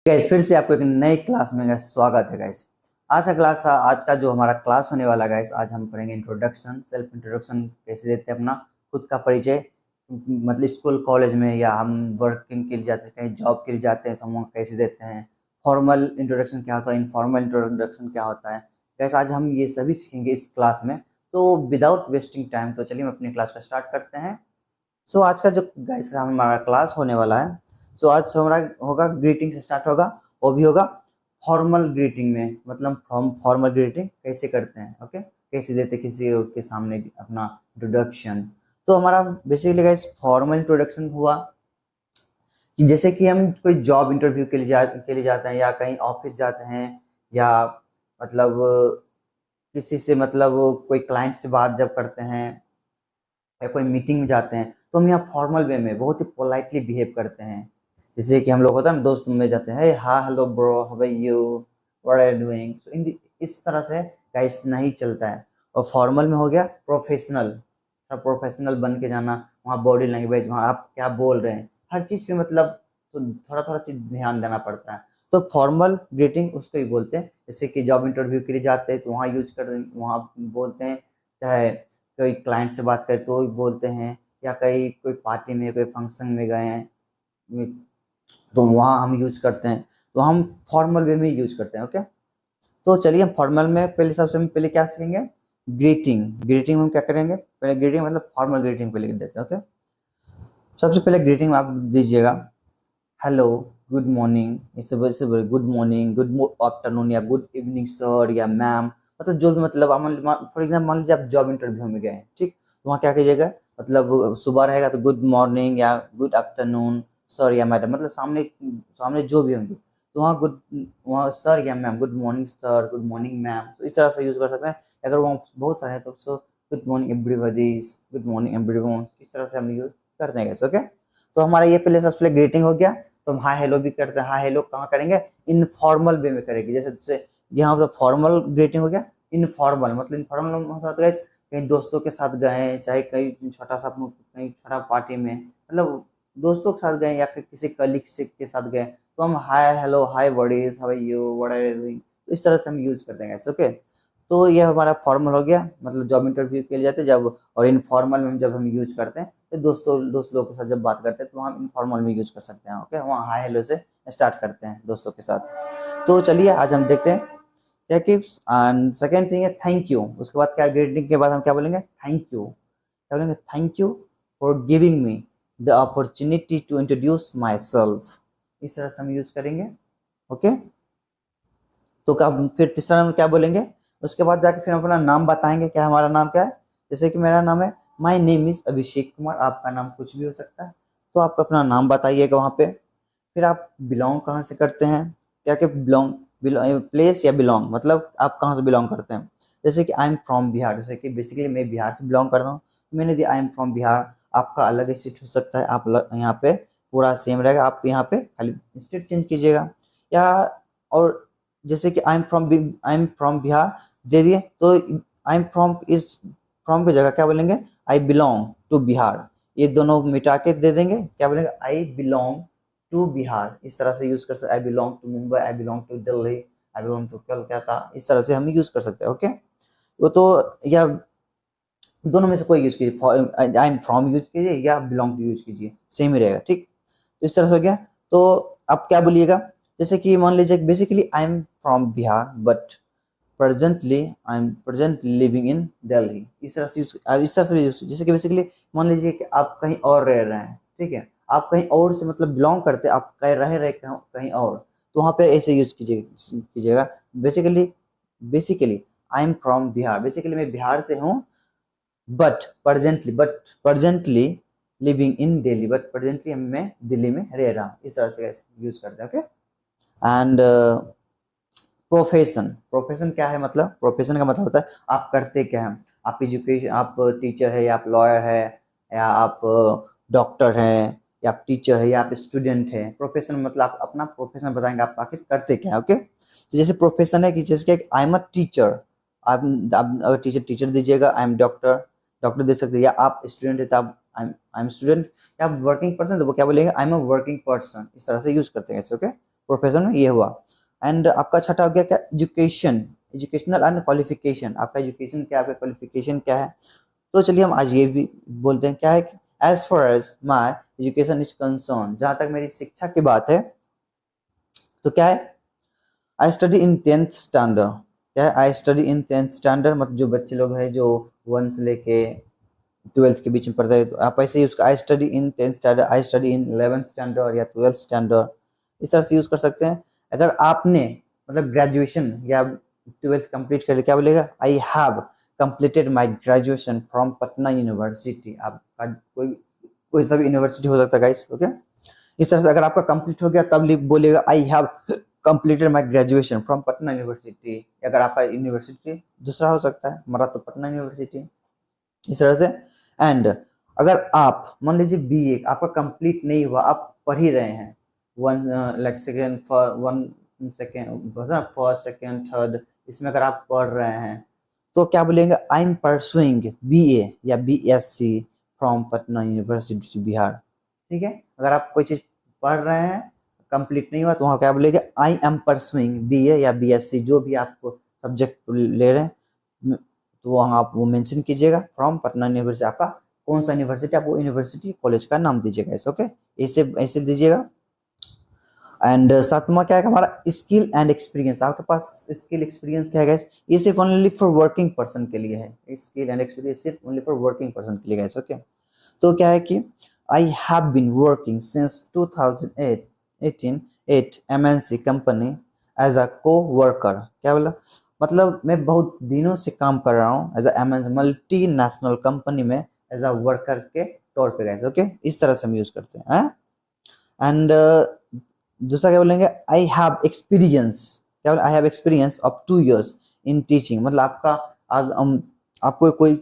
Guys फिर से आपको एक नई क्लास में guys स्वागत है गाइस। आज का जो हमारा क्लास होने वाला गाइस, आज हम करेंगे इंट्रोडक्शन, सेल्फ इंट्रोडक्शन कैसे देते हैं, अपना खुद का परिचय। मतलब स्कूल कॉलेज में या हम वर्किंग के लिए जाते हैं, कहीं जॉब के लिए जाते हैं तो हम वहाँ कैसे देते हैं। फॉर्मल इंट्रोडक्शन क्या होता है, इनफॉर्मल इंट्रोडक्शन क्या होता है। गाइस आज हम ये सभी सीखेंगे इस क्लास में। तो विदाउट वेस्टिंग टाइम तो चलिए हम अपनी क्लास को स्टार्ट करते हैं। सो आज का जो गाइस का हमारा क्लास होने वाला है, सो आज से हमारा होगा ग्रीटिंग से स्टार्ट होगा। वो भी होगा फॉर्मल ग्रीटिंग में, मतलब फॉर्मल ग्रीटिंग कैसे करते हैं, ओके, कैसे देते किसी के सामने अपना इंट्रोडक्शन। तो हमारा बेसिकली गाइस फॉर्मल इंट्रोडक्शन हुआ कि जैसे कि हम कोई जॉब इंटरव्यू के लिए जाते हैं या कहीं ऑफिस जाते हैं, या मतलब किसी से मतलब कोई क्लाइंट से बात जब करते हैं या कोई मीटिंग में जाते हैं, तो हम यहाँ फॉर्मल वे में बहुत ही पोलाइटली बिहेव करते हैं। जैसे कि हम लोग होता है ना, दोस्त में जाते हैं, हाँ hello bro, how are you, what are you doing. So इस तरह से गाइस नहीं चलता है। और फॉर्मल में हो गया प्रोफेशनल, प्रोफेशनल बन के जाना। वहाँ बॉडी लैंग्वेज, वहाँ आप क्या बोल रहे हैं, हर चीज़ पे मतलब तो थोड़ा थोड़ा चीज़ ध्यान देना पड़ता है। तो फॉर्मल ग्रीटिंग उसको ही बोलते हैं। जैसे कि जॉब इंटरव्यू के लिए जाते हैं तो वहाँ यूज कर, वहाँ बोलते हैं। चाहे कोई क्लाइंट से बात करें तो बोलते हैं, या कहीं कोई पार्टी में कोई फंक्शन में गए हैं तो वहाँ हम यूज करते हैं। तो हम फॉर्मल वे में यूज करते हैं, ओके। तो चलिए हम फॉर्मल में पहले, सबसे हम पहले क्या सीखेंगे, ग्रीटिंग। ग्रीटिंग में हम क्या करेंगे, पहले ग्रीटिंग मतलब फॉर्मल ग्रीटिंग पहले देते हैं, ओके। सबसे पहले ग्रीटिंग आप दीजिएगा, हेलो, गुड मॉर्निंग, इससे बोले गुड मॉर्निंग, गुड आफ्टरनून, या गुड इवनिंग सर या मैम। मतलब जो भी, मतलब फॉर एग्जाम्पल मान लीजिए आप जॉब इंटरव्यू में गए हैं, ठीक, तो वहाँ क्या कीजिएगा, मतलब सुबह रहेगा तो गुड मॉर्निंग या गुड आफ्टरनून सर या मैडम, मतलब सामने सामने जो भी होंगे तो वहाँ सर या ma'am, good morning sir, good morning ma'am, तो इस तरह से यूज कर सकते हैं। अगर वहाँ बहुत सारे हैं तो so good morning everybody, good morning everyone, इस तरह से हम यूज करते हैं, ओके। तो हमारा ये पहले सबसे पहले ग्रीटिंग हो गया। तो हम हाई हेलो भी करते हैं। हाई हेलो कहाँ करेंगे, इनफॉर्मल वे में करेंगे। जैसे यहाँ पर फॉर्मल ग्रीटिंग हो गया, इनफॉर्मल मतलब इनफॉर्मल मतलब कहीं दोस्तों के साथ गए, चाहे कहीं छोटा सा कहीं छोटा पार्टी में, मतलब दोस्तों के साथ गए या फिर किसी कलीग से के साथ गए, तो हम hi hello, hi buddies, how are you, what are you doing, तो इस तरह से हम यूज करते हैं, ओके। तो ये हमारा फॉर्मल हो गया, मतलब जॉब इंटरव्यू के लिए जाते जब, और इनफॉर्मल में जब हम यूज करते हैं तो दोस्त लोगों के साथ जब बात करते हैं तो हम इनफॉर्मल में यूज कर सकते हैं, ओके। वहाँ हाय हेलो से स्टार्ट करते हैं दोस्तों के साथ। तो चलिए आज हम देखते हैं क्या कि सेकेंड थिंग है थैंक यू। उसके बाद क्या, ग्रीटिंग के बाद हम क्या बोलेंगे, थैंक यू। क्या बोलेंगे, thank you for giving me the opportunity to introduce myself. इस तरह से हम यूज करेंगे, ओके। तो क्या, फिर तीसरा नंबर क्या बोलेंगे, उसके बाद जाके फिर हम अपना नाम बताएंगे, क्या हमारा नाम क्या है। जैसे कि मेरा नाम है, माई नेम इज अभिषेक कुमार, आपका नाम कुछ भी हो सकता है। तो आप अपना नाम बताइएगा वहाँ पे। फिर आप बिलोंग कहाँ से करते हैं, क्या क्या बिलोंग, प्लेस या बिलोंग मतलब आप कहाँ से बिलोंग करते हैं। जैसे कि आई एम फ्रॉम बिहार, जैसे कि बेसिकली मैं बिहार से बिलोंग करता हूँ, मैंने दिया आई एम फ्रॉम बिहार। आपका अलग स्टेट हो सकता है, आप यहाँ पे पूरा सेम रहेगा, आप यहाँ पे खाली स्टेट चेंज कीजिएगा। या और जैसे कि आई एम फ्रॉम बिहार दे दिए, तो आई एम फ्रॉम इस फ्रॉम की जगह क्या बोलेंगे, आई बिलोंग टू बिहार। ये दोनों मिटा के दे देंगे, क्या बोलेंगे, आई बिलोंग टू बिहार। इस तरह से यूज कर सकते, I belong to Mumbai, I belong to Delhi, I belong to Calcutta, इस तरह से हम यूज कर सकते हैं, ओके। वो तो, या दोनों में से कोई यूज कीजिए, आई एम फ्रॉम यूज कीजिए या बिलोंग टू यूज कीजिए, सेम ही रहेगा, ठीक। तो इस तरह से हो गया। तो आप क्या बोलिएगा, जैसे कि मान लीजिए basically I am from Bihar but presently I am presently living in Delhi. इस तरह से इस तरह से भी यूज, जैसे कि बेसिकली मान लीजिए कि आप कहीं और रह रहे हैं, ठीक है, आप कहीं और से मतलब बिलोंग करते हैं, आप कहीं रहे कहीं और, तो वहाँ पे ऐसे यूज कीजिएगा। Basically basically I am from Bihar, basically मैं बिहार से हूँ, but presently living in Delhi, but presently मैं दिल्ली में रह रहा हूँ। इस तरह से यूज करते हैं, ओके। एंड प्रोफेशन, प्रोफेशन क्या है, मतलब प्रोफेशन का मतलब होता है आप करते क्या हैं। आप एजुकेशन, आप टीचर है, या आप लॉयर है, या आप डॉक्टर है, या आप टीचर है, या आप स्टूडेंट है। प्रोफेशन मतलब आप अपना प्रोफेशन बताएंगे, आप आखिर करते क्या है, ओके। तो जैसे प्रोफेशन है कि जैसे कि आई एम अ टीचर, आप अगर टीचर दीजिएगा, आई एम डॉक्टर, डॉक्टर दे सकते हैं। या आप स्टूडेंट है तो आप आई एम स्टूडेंट। या आप वर्किंग पर्सन तो वो क्या बोलेंगे, I am a working person. इस तरह से यूज करते हैं, ओके। प्रोफेशन में ये हुआ। एंड आपका छठा हो गया क्या, एजुकेशन, एजुकेशनल एंड क्वालिफिकेशन, आपका एजुकेशन क्या है, आपका क्वालिफिकेशन क्या है। तो चलिए हम आज ये भी बोलते हैं क्या है, as far as my education is concern, जहाँ तक मेरी शिक्षा की बात है तो क्या है, आई स्टडी इन 10th स्टैंडर्ड। क्या है, आई स्टडी इन 10th स्टैंडर्ड, मतलब जो बच्चे लोग हैं जो 1 से लेके 12th के बीच में पढ़ते हैं, तो आप ऐसे ही उसका आई स्टडी इन 10th स्टैंडर्ड, आई स्टडी इन 11th स्टैंडर्ड या 12th स्टैंडर्ड, इस तरह से यूज कर सकते हैं। अगर आपने मतलब ग्रेजुएशन या 12th कंप्लीट कर लिया, क्या बोलेगा, I have completed my graduation from Patna university. आपका कोई कोई सा भी यूनिवर्सिटी हो सकता है गाइस, ओके। इस तरह से अगर आपका कंप्लीट हो गया तब बोलेगा I have completed my graduation from Patna university. अगर आपका यूनिवर्सिटी दूसरा हो सकता है, हमारा तो पटना यूनिवर्सिटी, इस तरह से। एंड अगर आप मान लीजिए बीए आपका कंप्लीट नहीं हुआ, आप पढ़ ही रहे हैं, फर्स्ट सेकेंड थर्ड, इसमें अगर आप पढ़ रहे हैं तो क्या बोलेंगे, आई एम परसुइंग बीए या BSc from Patna university Bihar. ठीक है, अगर आप कोई चीज पढ़ रहे हैं कंप्लीट नहीं हुआ तो वहाँ क्या बोलेंगे, आई एम परसुइंग बीए या बीएससी, जो भी आप सब्जेक्ट ले रहे हैं तो वहाँ आप वो मेंशन कीजिएगा, फ्रॉम पटना यूनिवर्सिटी, आपका कौन सा यूनिवर्सिटी, आप वो यूनिवर्सिटी कॉलेज का नाम दीजिएगा ऐसे, ओके, ऐसे ऐसे दीजिएगा। एंड सातवां क्या है हमारा, स्किल एंड एक्सपीरियंस, आपके पास स्किल एक्सपीरियंस क्या है गाइस, ये सिर्फ ओनली फॉर वर्किंग पर्सन के लिए है, स्किल एंड एक्सपीरियंस सिर्फ ओनली फॉर वर्किंग पर्सन के लिए गाइस, ओके। तो क्या है कि I have been working since 2018 at MNC company as a coworker, क्या बोला, मतलब मैं बहुत दिनों से काम कर रहा हूँ as MNC multinational company में एज अ वर्कर के तौर पे गाइस, ओके, इस तरह से हम यूज करते हैं। एंड दूसरा क्या बोलेंगे, आई हैव एक्सपीरियंस, क्या बोले, I have experience of 2 years in teaching, मतलब आपका आपको कोई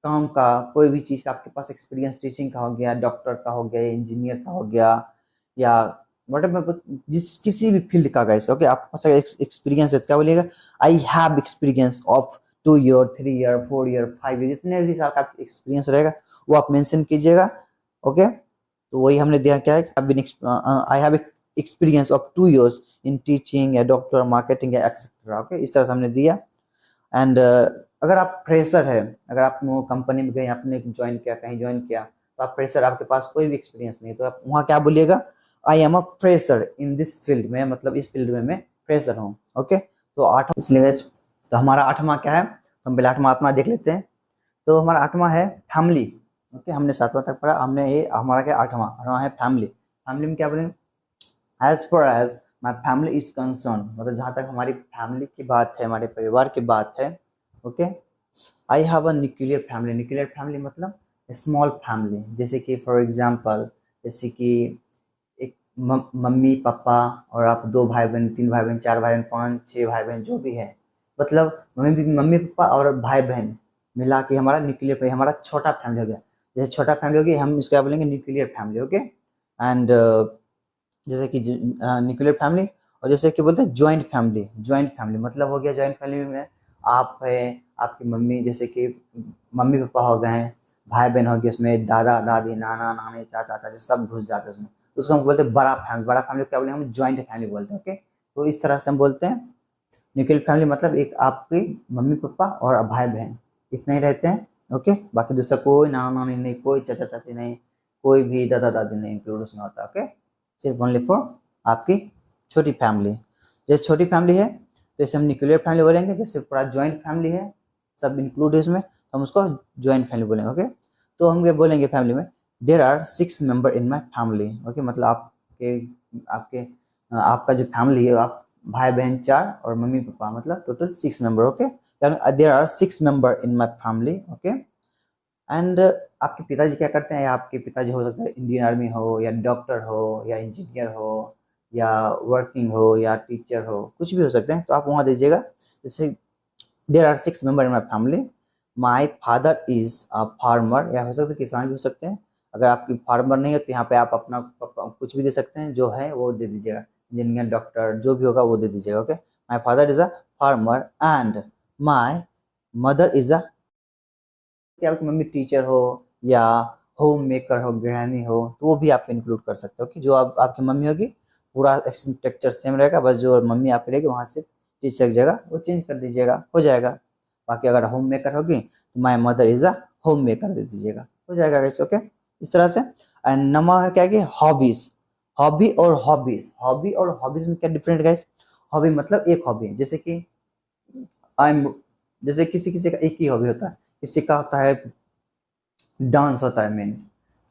काम का, कोई भी चीज का आपके पास एक्सपीरियंस टीचिंग का हो गया, डॉक्टर का हो गया, इंजीनियर का हो गया, या वट जिस किसी भी फील्ड का गाइस, ओके, आपके पास एक्सपीरियंस है तो क्या बोलिएगा, I have experience of 2 year 3 year 4 year 5 year, जितने भी साल का एक्सपीरियंस रहेगा वो आप मेंशन कीजिएगा, ओके। तो वही हमने दिया क्या है, I have experience of 2 years in teaching या डॉक्टर मार्केटिंग या एक्सेट्रा, ओके, इस तरह से हमने दिया। एंड अगर आप फ्रेशर है, अगर आप कंपनी में गए, आपने ज्वाइन किया, कहीं ज्वाइन किया, तो आप फ्रेशर, आपके पास कोई भी एक्सपीरियंस नहीं, तो आप वहाँ क्या बोलिएगा, I am a fresher in this field में, मतलब इस फील्ड में मैं फ्रेशर हूँ, ओके। तो 8वां, तो हमारा 8वां क्या है, तो हम पहले 8वां अपना देख लेते हैं। तो हमारा 8वां है फैमिली, ओके, हमने 7वां तक पढ़ा, हमने ये हमारा क्या 8वां है फैमिली। फैमिली में क्या बोलेंगे, as far as my family is concern, मतलब जहाँ तक हमारी फैमिली की बात है, हमारे परिवार की बात है, okay. I have a nuclear family, nuclear family मतलब स्मॉल फैमिली, जैसे कि फॉर एग्जांपल, जैसे कि एक मम्मी पापा और आप 2 भाई बहन, 3 भाई बहन, 4 भाई बहन, 5 6 भाई बहन, जो भी है, मतलब मम्मी पापा और भाई बहन मिला के हमारा न्यूक्लियर फैमिली, हमारा छोटा फैमिली हो गया। जैसे छोटा फैमिली हो गया, हम इसको क्या बोलेंगे, न्यूक्लियर फैमिली, ओके। एंड जैसे कि न्यूक्लियर फैमिली, और जैसे कि बोलते हैं ज्वाइंट फैमिली, ज्वाइंट फैमिली मतलब हो गया, ज्वाइंट फैमिली में आप है, आपकी मम्मी, जैसे कि मम्मी पापा हो गए हैं, भाई बहन हो गए, उसमें दादा दादी नाना नानी चाचा चाची सब घुस जाते हैं उसमें, तो उसको हम बोलते हैं बड़ा फैमिली। बड़ा फैमिली क्या बोलते हैं, हम ज्वाइंट फैमिली बोलते हैं, ओके। तो इस तरह से हम बोलते हैं न्यूक्लियर फैमिली, मतलब एक आपकी मम्मी पापा और भाई बहन इतना ही रहते हैं, ओके। बाकी दूसरा कोई नाना नानी नहीं, कोई चाचा चाची नहीं, कोई भी दादा दादी नहीं इंक्लूड उसमें होता, ओके। सिर्फ ओनली फॉर आपकी छोटी फैमिली। जैसे छोटी फैमिली है तो इसे हम न्यूक्लियर फैमिली बोलेंगे, जैसे पूरा ज्वाइंट फैमिली है, सब इंक्लूड है इसमें, तो हम उसको ज्वाइंट फैमिली बोलेंगे, ओके। तो हम ये बोलेंगे फैमिली में, there are 6 member in my family, okay, मतलब आपके आपके आपका जो फैमिली है, आप भाई बहन 4 और मम्मी पापा, मतलब total 6 member, okay. There are 6 member in my family, okay. And आपके पिताजी क्या करते हैं, या आपके पिताजी हो सकता है इंडियन आर्मी हो, या डॉक्टर हो, या इंजीनियर हो, या वर्किंग हो, या टीचर हो, कुछ भी हो सकते हैं, तो आप वहाँ दीजिएगा। जैसे there are 6 member in my family, my father is a farmer, या हो सकता है किसान भी हो सकते हैं। अगर आपकी फार्मर नहीं है तो यहाँ पे आप अपना कुछ भी दे सकते हैं, जो है वो दे दीजिएगा, इंजीनियर डॉक्टर जो भी होगा वो दे दीजिएगा, okay. My father is a farmer and my mother is अ, कि आपकी मम्मी टीचर हो या होम मेकर हो, गृहिणी हो, तो वो भी आप इंक्लूड कर सकते हो कि जो आपकी मम्मी होगी पूरा स्ट्रक्चर सेम रहेगा, बस जो मम्मी आप रहेगी वहाँ से टीचर की जगह वो चेंज कर दीजिएगा, हो जाएगा। बाकी अगर होम मेकर होगी तो my mother is a home maker दे दीजिएगा, हो जाएगा गाइस। ओके, इस तरह से। एंड नमा है क्या कि हॉबीज, हॉबी और हॉबीज, हॉबी और हॉबीज में क्या डिफरेंट गाइस। हॉबी मतलब एक हॉबी है, जैसे कि आई एम, जैसे किसी किसी का एक ही हॉबी होता है, किसी का होता है डांस होता है मेन,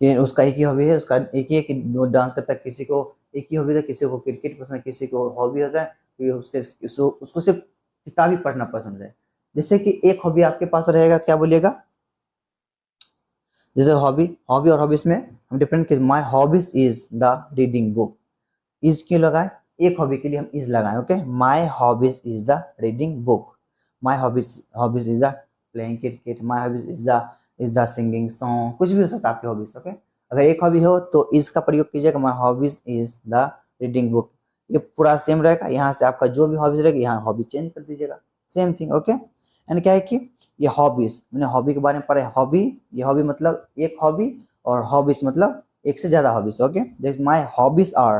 कि उसका एक ही हॉबी है, उसका एक ही है कि वो डांस करता है। किसी को एक ही हॉबी है, किसी को क्रिकेट पसंद है, किसी को हॉबी होता है कि उसको सिर्फ किताब ही पढ़ना पसंद है। जैसे कि एक हॉबी आपके पास रहेगा, क्या बोलिएगा, जैसे हॉबी, हॉबी और हॉबीज में हम different, my hobbies is the reading book. Is क्यों लगाए, एक हॉबी के लिए हम इज लगाए। Okay, my hobbies is the reading book, my hobbies, hobbies is the playing cricket, my hobbies is the singing song, कुछ भी हो सकता है आपकी हॉबीज। ओके, अगर एक हॉबी हो तो इज का प्रयोग कीजिएगा, my hobbies is the reading book. ये पूरा सेम रहेगा, यहाँ से आपका जो भी हॉबीज रहेगा यहाँ हॉबी चेंज कर दीजिएगा, सेम थिंग। ओके, एंड क्या है कि ये हॉबीज, मैंने हॉबी के बारे में पढ़ा है। हॉबी, ये हॉबी मतलब एक हॉबी, और हॉबीज मतलब एक से ज्यादा हॉबीज। ओके, जैसे माई हॉबीज आर,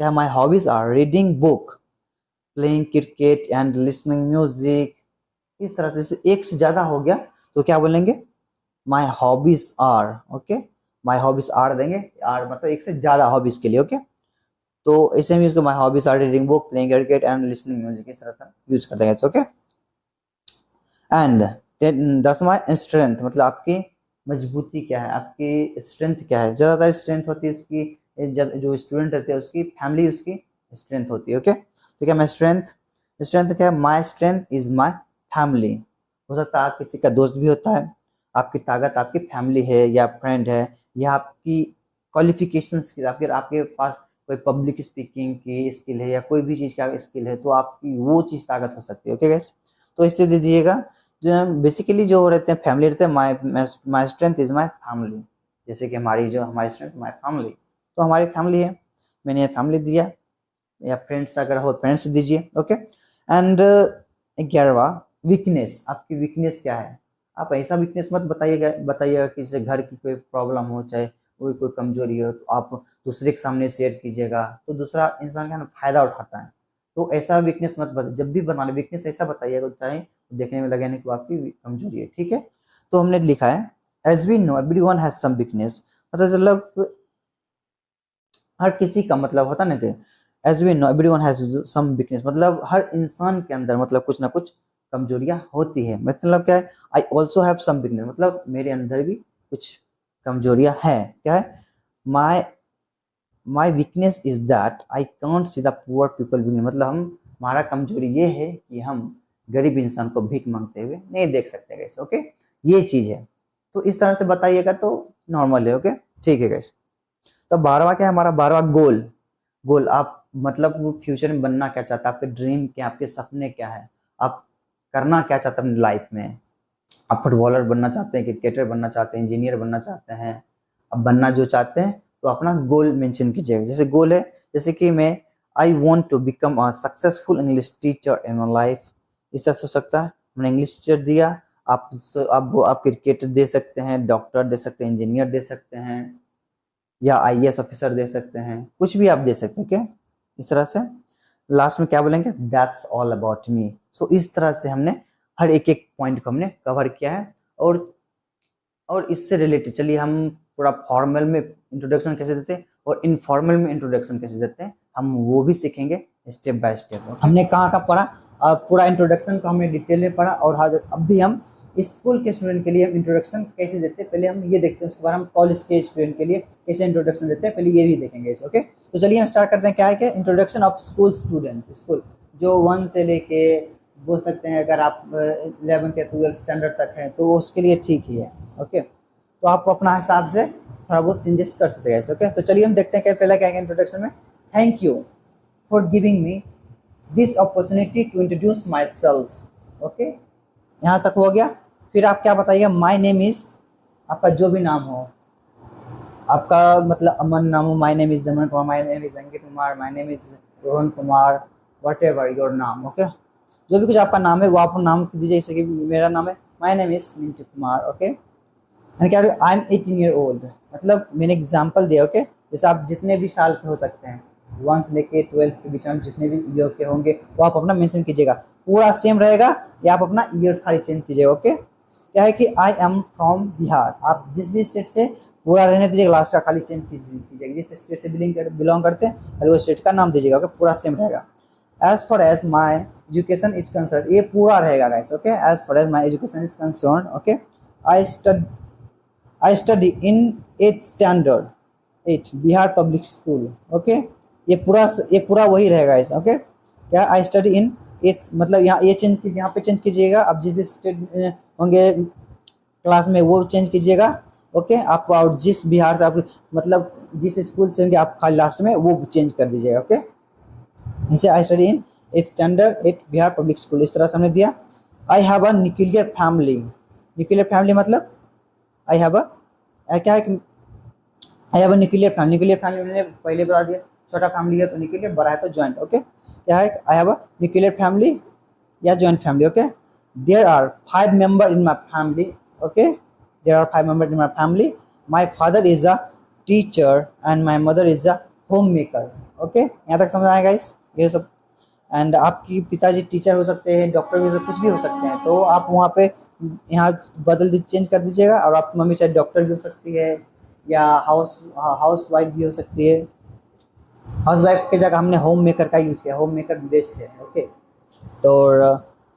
क्या, my hobbies are reading book, playing cricket and listening music. इस तरह से जैसे एक से ज्यादा हो गया तो क्या बोलेंगे, my hobbies are. Okay, my hobbies are देंगे, आर मतलब एक से ज्यादा हॉबीज के लिए। ओके, तो ऐसे में इसको my hobbies are reading book, playing cricket and listening music, इस तरह से यूज कर देंगे। ओके, एंड 10वां स्ट्रेंथ, मतलब आपकी मजबूती क्या है, आपकी स्ट्रेंथ क्या है। ज्यादातर स्ट्रेंथ होती है उसकी, जो स्टूडेंट रहते हैं उसकी फैमिली उसकी स्ट्रेंथ होती है। ओके, तो क्या मैं स्ट्रेंथ, स्ट्रेंथ क्या है, माई स्ट्रेंथ इज माई फैमिली। हो सकता है आप किसी का दोस्त भी होता है, आपकी ताकत आपकी फैमिली है या फ्रेंड है, या आपकी क्वालिफिकेशन स्किल, आपके आपके पास कोई पब्लिक स्पीकिंग की स्किल है या कोई भी चीज़ का स्किल है, तो आपकी वो चीज़ ताकत हो सकती है। ओके गैस, तो इसलिए दे दीजिएगा, जो बेसिकली जो रहते हैं फैमिली रहते हैं, माई स्ट्रेंथ इज माई फैमिली। जैसे कि हमारी जो हमारी स्ट्रेंथ माई फैमिली, तो हमारी फैमिली है, मैंने ये फैमिली दिया, या फ्रेंड्स अगर हो फ्रेंड्स दीजिए। ओके, एंड 11वां वीकनेस, आपकी वीकनेस क्या है। आप ऐसा वीकनेस मत बताइएगा कि जैसे घर की कोई प्रॉब्लम हो, चाहे कोई कमजोरी हो, तो आप दूसरे के सामने शेयर कीजिएगा तो दूसरा इंसान का ना फायदा उठाता है। तो ऐसा वीकनेस मत जब भी बनाना वीकनेस ऐसा बताइएगा चाहे देखने में लगे नहीं कि आपकी कमजोरी है। ठीक है, तो हमने लिखा है as we know everyone has some weakness, मतलब हर किसी का मतलब होता ना कि as we know everyone has some weakness, मतलब हर इंसान के अंदर मतलब कुछ ना कुछ कमजोरियां होती है। मतलब क्या है, I also have some weakness, मतलब मेरे अंदर भी कुछ कमजोरियां हैं। क्या है, my my weakness is that I can't see the poor people weakness, मतलब हम, हमारा कमजोरी ये है कि हम गरीब इंसान को भीख मांगते हुए नहीं देख सकते गैस। ओके, ये चीज है, तो इस तरह से बताइएगा तो नॉर्मल है। ओके, ठीक है गैस। तो 12वां क्या है हमारा, 12वां गोल, गोल आप मतलब फ्यूचर में बनना क्या चाहते हैं, आपके ड्रीम क्या, आपके सपने क्या है, आप करना क्या चाहते हैं अपनी लाइफ में। आप फुटबॉलर बनना चाहते हैं, क्रिकेटर बनना चाहते हैं, इंजीनियर बनना चाहते हैं, अब बनना जो चाहते हैं तो अपना गोल मेंशन कीजिएगा। जैसे गोल है, जैसे कि मैं I want to become a successful English teacher in my life, इस तरह से हो सकता है। हमने इंग्लिश टीचर दिया, आप क्रिकेटर दे सकते हैं, डॉक्टर दे सकते हैं, इंजीनियर दे सकते हैं, या आईएएस ऑफिसर दे सकते हैं, कुछ भी आप दे सकते हैं। क्या, इस तरह से लास्ट में क्या बोलेंगे, दैट्स ऑल अबाउट मी। सो इस तरह से हमने हर एक एक पॉइंट को हमने कवर किया है। और इससे रिलेटेड चलिए हम पूरा फॉर्मल में इंट्रोडक्शन कैसे देते हैं और इनफॉर्मल में इंट्रोडक्शन कैसे देते हैं, हम वो भी सीखेंगे स्टेप बाय स्टेप। हमने कहाँ का पढ़ा, पूरा इंट्रोडक्शन को हमने डिटेल में पढ़ा, और अब भी हम स्कूल के स्टूडेंट के लिए हम इंट्रोडक्शन कैसे देते हैं, पहले हम ये देखते हैं, उसके बाद हम कॉलेज के स्टूडेंट के लिए कैसे इंट्रोडक्शन देते हैं, पहले ये भी देखेंगे। ओके, तो चलिए हम स्टार्ट करते हैं। क्या है कि introduction of school student, school जो 1 से लेके बोल सकते हैं, अगर आप 11th या 12th स्टैंडर्ड तक हैं तो उसके लिए ठीक ही है। ओके, तो आप अपना हिसाब से थोड़ा बहुत चेंजेस कर सकते हैं। ओके, तो चलिए हम देखते हैं क्या पहला क्या है इंट्रोडक्शन में। Thank you for giving me this opportunity to introduce myself. Okay, यहाँ तक हो गया। फिर आप क्या बताइएगा, माई नेम इज, आपका जो भी नाम हो, आपका मतलब अमन नाम हो, माई name is Aman Kumar, my name is Ankit Kumar, my name is Rohan Kumar, what ever your नाम। ओके, जो भी कुछ आपका नाम है वो आप नाम दीजिए, जैसे कि मेरा नाम है माई name is Mintu Kumar. Okay, क्या, आई एम 18 ईयर ओल्ड, मतलब मैंने एग्जाम्पल दिया। ओके, जैसे आप जितने भी साल के हो सकते हैं, 1 से लेके 12 के बीच में जितने भी ईयर के होंगे वो आप अपना मेंशन कीजिएगा। पूरा सेम रहेगा या आप अपना ईयर्स खाली चेंज कीजिएगा। ओके, क्या है कि आई एम फ्रॉम बिहार, आप जिस भी स्टेट से पूरा रहने दीजिएगा, लास्ट का खाली चेंज कीजिएगा। जिस स्टेट से बिलोंग करते हैं खाली वो स्टेट का नाम दीजिएगा। ओके, पूरा सेम रहेगा। As far as my education is concern, ये पूरा रहेगा guys. Okay, as far as my education is concern, okay, I study in 8th standard 8 Bihar public school. Okay, ये पूरा वही रहेगा इस। ओके, क्या आई स्टडी इन 8th, मतलब यहाँ ये चेंज कीजिए, यहाँ पे चेंज कीजिएगा। अब जिस भी स्टेट होंगे क्लास में वो चेंज कीजिएगा। ओके, आप और जिस बिहार से आप मतलब जिस स्कूल से होंगे आप खाली लास्ट में वो चेंज कर दीजिएगा। ओके, जैसे आई study in 8th standard 8 Bihar public school, इस तरह से हमने दिया। आई have a nuclear family, nuclear family मतलब आई हैव अ क्या है कि I have a nuclear family, nuclear family मैंने पहले बता दिया, छोटा फैमिली है तो न्यूक्लियर, बड़ा है तो जॉइंट। ओके, क्या है I have a nuclear family या joint family. Okay, there are 5 member in my family. Okay, there are 5 member in my family, my father is a teacher and my mother is a home maker. Okay, यहाँ तक समझ आएगा इस ये सब। And आपकी पिताजी टीचर हो सकते हैं, डॉक्टर भी कुछ भी हो सकते हैं, तो आप वहाँ पे यहाँ चेंज कर दीजिएगा। और आपकी मम्मी चाहे डॉक्टर भी हो सकती है या हाउस वाइफ भी हो सकती है। हाउस वाइफ की जगह हमने होम मेकर का यूज़ किया, होम मेकर बेस्ट है। ओके, तो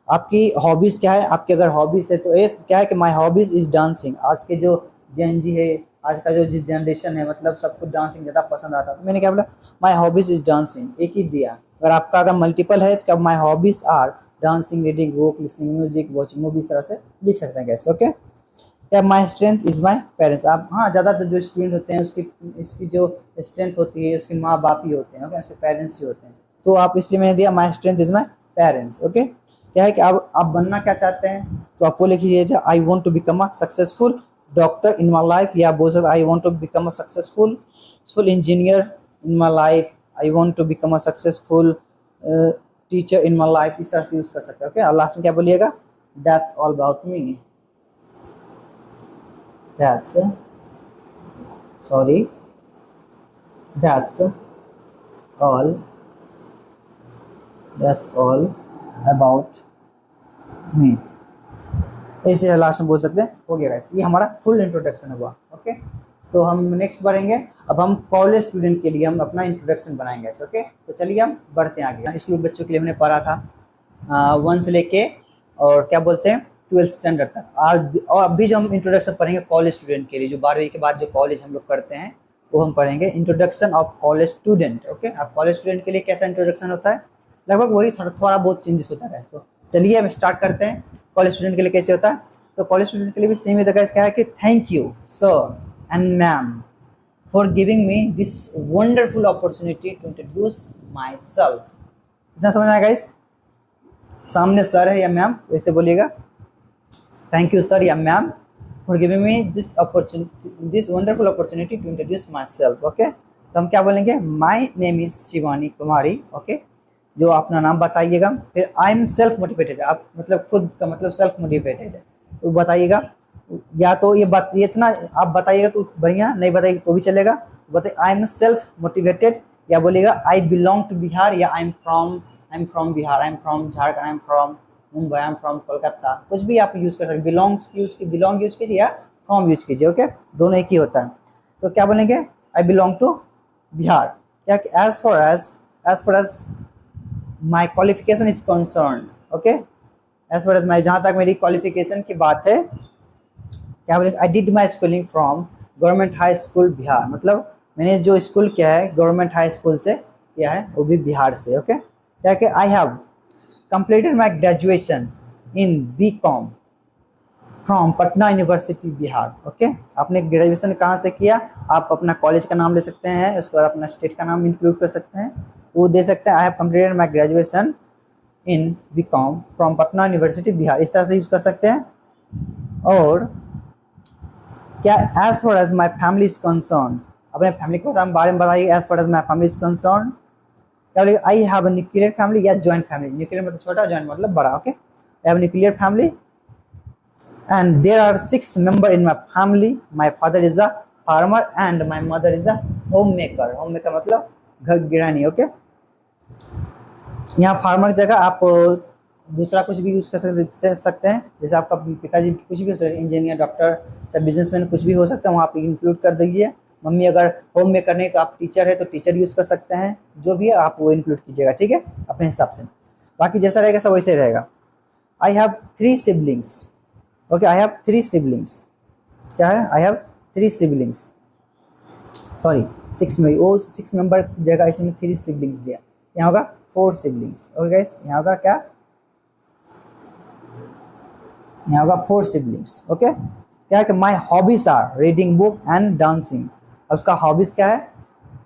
आपकी हॉबीज़ क्या है, आपकी अगर हॉबीज़ है तो ये क्या है कि माई हॉबीज़ इज़ डांसिंग। आज के जो जेनजी है, आज का जो जिस जनरेशन है, मतलब सबको डांसिंग ज़्यादा पसंद आता है, तो मैंने क्या बोला, माई हॉबीज़ इज़ डांसिंग, एक ही दिया। अगर आपका अगर मल्टीपल है तो my hobbies are dancing, reading book, listening music, watching movie, इस तरह से लिख सकते हैं कैसे। ओके, या my strength is my parents, आप हाँ ज़्यादातर जो स्टूडेंट होते हैं इसकी जो स्ट्रेंथ होती है उसके माँ बाप ही होते हैं। ओके, उसके पेरेंट्स ही होते हैं, तो आप इसलिए मैंने दिया माई strength is my parents. Okay, क्या है कि आप बनना क्या चाहते हैं, तो आपको लिख लीजिए I want to become a successful doctor in my life, या बोल सकते I want to become a successful engineer in my life, I want to become a successful teacher in my life, इस तरह से यूज़ कर सकते हैं। Okay, और लास्ट में क्या बोलिएगा, that's all about me, that's sorry that's all about me, ऐसे लास्ट में बोल सकते हैं। हो गया गाइस, ये हमारा फुल इंट्रोडक्शन हुआ। ओके, तो हम नेक्स्ट बढ़ेंगे। अब हम कॉलेज स्टूडेंट के लिए हम अपना इंट्रोडक्शन बनाएंगे। ओके, तो चलिए हम बढ़ते हैं आगे। स्कूल बच्चों के लिए हमने पढ़ा था 1 से लेके और क्या बोलते हैं 12th स्टैंडर्ड तक। आज और अभी जो हम इंट्रोडक्शन पढ़ेंगे कॉलेज स्टूडेंट के लिए, जो 12वीं के बाद जो कॉलेज हम लोग करते हैं वो हम पढ़ेंगे, introduction of college student. Okay, अब कॉलेज स्टूडेंट के लिए कैसा इंट्रोडक्शन होता है, लगभग वही थोड़ा बहुत चेंजेस होता है। तो चलिए हम स्टार्ट करते हैं कॉलेज स्टूडेंट के लिए कैसे होता है। तो कॉलेज स्टूडेंट के लिए भी सेम ही होता है। क्या है कि thank you sir and ma'am for giving me this wonderful opportunity to introduce myself. इतना समझ आएगा इस, सामने सर है या मैम, ऐसे बोलिएगा थैंक यू सर या ma'am for giving me this wonderful opportunity to introduce myself. Okay, तो हम क्या बोलेंगे, my name is Shivani Kumari. Okay, जो अपना नाम बताइएगा। फिर आई एम सेल्फ मोटिवेटेड, आप मतलब खुद का मतलब सेल्फ मोटिवेटेड है तो बताइएगा। या तो ये बात ये इतना आप बताइएगा तो बढ़िया, नहीं बताइएगा तो भी चलेगा। बताइए आई एम सेल्फ मोटिवेटेड, या बोलिएगा आई बिलोंग टू बिहार, या I am from Bihar, I am from Jharkhand, I am from Mumbai, I am from Kolkata, कुछ भी आप यूज़ कर सकते। बिलोंग यूज कीजिए या फ्रॉम यूज कीजिए। ओके, दोनों एक ही होता है। तो क्या बोलेंगे, आई बिलोंग टू बिहार। क्या as for as my qualification is concern. Okay, as far as my, जहाँ तक मेरी क्वालिफिकेशन की बात है, क्या बोलेंगे, I did my schooling from government high school Bihar, मतलब मैंने जो स्कूल किया है गवर्नमेंट हाई स्कूल से किया है, वो भी बिहार से। ओके, क्या कि I have completed my graduation in BCom from Patna university Bihar. Okay, आपने ग्रेजुएशन कहाँ से किया, आप अपना कॉलेज का नाम ले सकते हैं, उसके बाद अपना स्टेट का नाम इंक्लूड कर सकते हैं, वो दे सकते हैं। I have completed my graduation in BCom from Patna university Bihar, इस तरह से यूज कर सकते हैं। और क्या as far as my family is concern, अपने फैमिली के बारे में बताइए। As far as my family is concern क्या बोलेगा, I have a nuclear family या जॉइंट फैमिली, न्यूक्लियर मतलब छोटा, जॉइंट मतलब बड़ा। Okay, I have nuclear family and there are 6 member in my family, my father is a farmer and my mother is a home maker. Home maker मतलब घर गिरानी। Okay, यहाँ farmer की जगह आप दूसरा कुछ भी यूज़ कर सकते हैं। जैसे आपका पिताजी कुछ भी हो सकता है, इंजीनियर, डॉक्टर, चाहे बिजनेसमैन, कुछ भी हो सकता है, वहाँ आप इंक्लूड कर दीजिए। मम्मी अगर होम मेकर नहीं तो आप टीचर है तो टीचर यूज़ कर सकते हैं। जो भी है आप वो इंक्लूड कीजिएगा, ठीक है, अपने हिसाब से। बाकी जैसा रहेगा सब वैसे रहेगा। I have 3 siblings. Okay, I have 3 siblings. क्या है? I have 3 siblings. सॉरी, 6 में वो 6 मेंबर जगह इसमें 3 सिबलिंग्स दिया। यहाँ होगा 4 सिबलिंग्स। ओके गाइस, यहाँ होगा क्या? यहाँ होगा 4 सिबलिंग्स। ओके, क्या है कि my hobbies are reading book and dancing. अब उसका हॉबीज क्या है?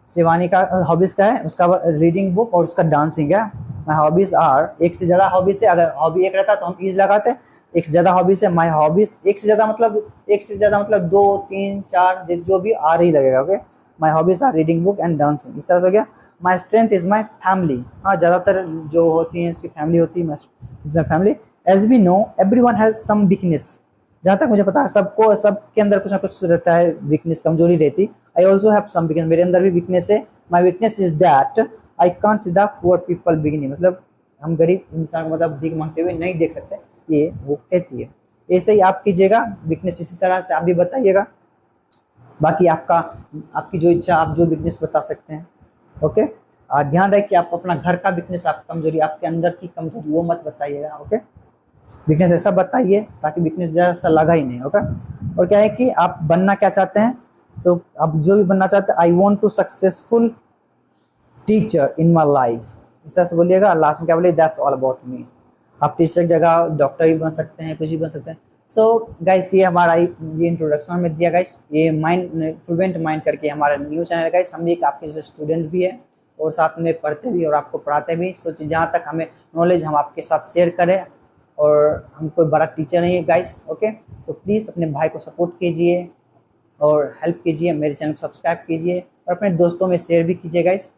शिवानी का हॉबीज क्या है? उसका रीडिंग बुक और उसका डांसिंग है। माई हॉबीज आर, एक से ज़्यादा हॉबीज है। अगर हॉबी एक रहता तो हम इज लगाते, एक से ज़्यादा हॉबीज है। माई हॉबीज, एक से ज़्यादा मतलब 2 3 4 जो भी आर ही लगेगा। Okay, my hobbies are reading book and dancing, इस तरह से हो गया। My strength is my family. हाँ, ज़्यादातर जो होती है इसकी फैमिली होती है, is my family. As we know everyone has some weakness. जहाँ तक मुझे पता है सबके अंदर कुछ ना कुछ रहता है, वीकनेस, कमजोरी रहती। I also have some weakness, मेरे अंदर भी वीकनेस है। My weakness is that I can't see the poor people beginning, मतलब हम गरीब इंसान को मतलब भीख मांगते हुए नहीं देख सकते, ये वो कहती है। ऐसे ही आप कीजिएगा, वीकनेस इसी तरह से आप भी बताइएगा। बाकी आपकी जो इच्छा, आप जो वीकनेस बता सकते हैं। ओके, ध्यान रहे कि आप अपना घर का वीकनेस, आप कमजोरी, आपके अंदर की कमजोरी वो मत बताइएगा। ओके, वीकनेस ऐसा बताइए ताकि वीकनेस जैसा लगा ही नहीं। ओके, और क्या है कि आप बनना क्या चाहते हैं, तो आप जो भी बनना चाहते हैं, I want to successful teacher in my life, इस तरह से बोलिएगा। लास्ट में क्या बोलिए? That's all about me. आप टीचर की जगह डॉक्टर भी बन सकते हैं, कुछ भी बन सकते हैं। सो गाइस, ये हमारा ये इंट्रोडक्शन में दिया गाइस। ये माइंड फ्लुएंट माइंड करके हमारा न्यू चैनल है गाइस। हम भी एक आपके जैसे स्टूडेंट भी है और साथ में पढ़ते भी और आपको पढ़ाते भी। सो जहाँ तक हमें नॉलेज हम आपके साथ शेयर करें, और हम कोई बड़ा टीचर नहीं है गाइस। ओके, तो प्लीज़ अपने भाई को सपोर्ट कीजिए और हेल्प कीजिए, मेरे चैनल को सब्सक्राइब कीजिए और अपने दोस्तों में शेयर भी कीजिए गाइस।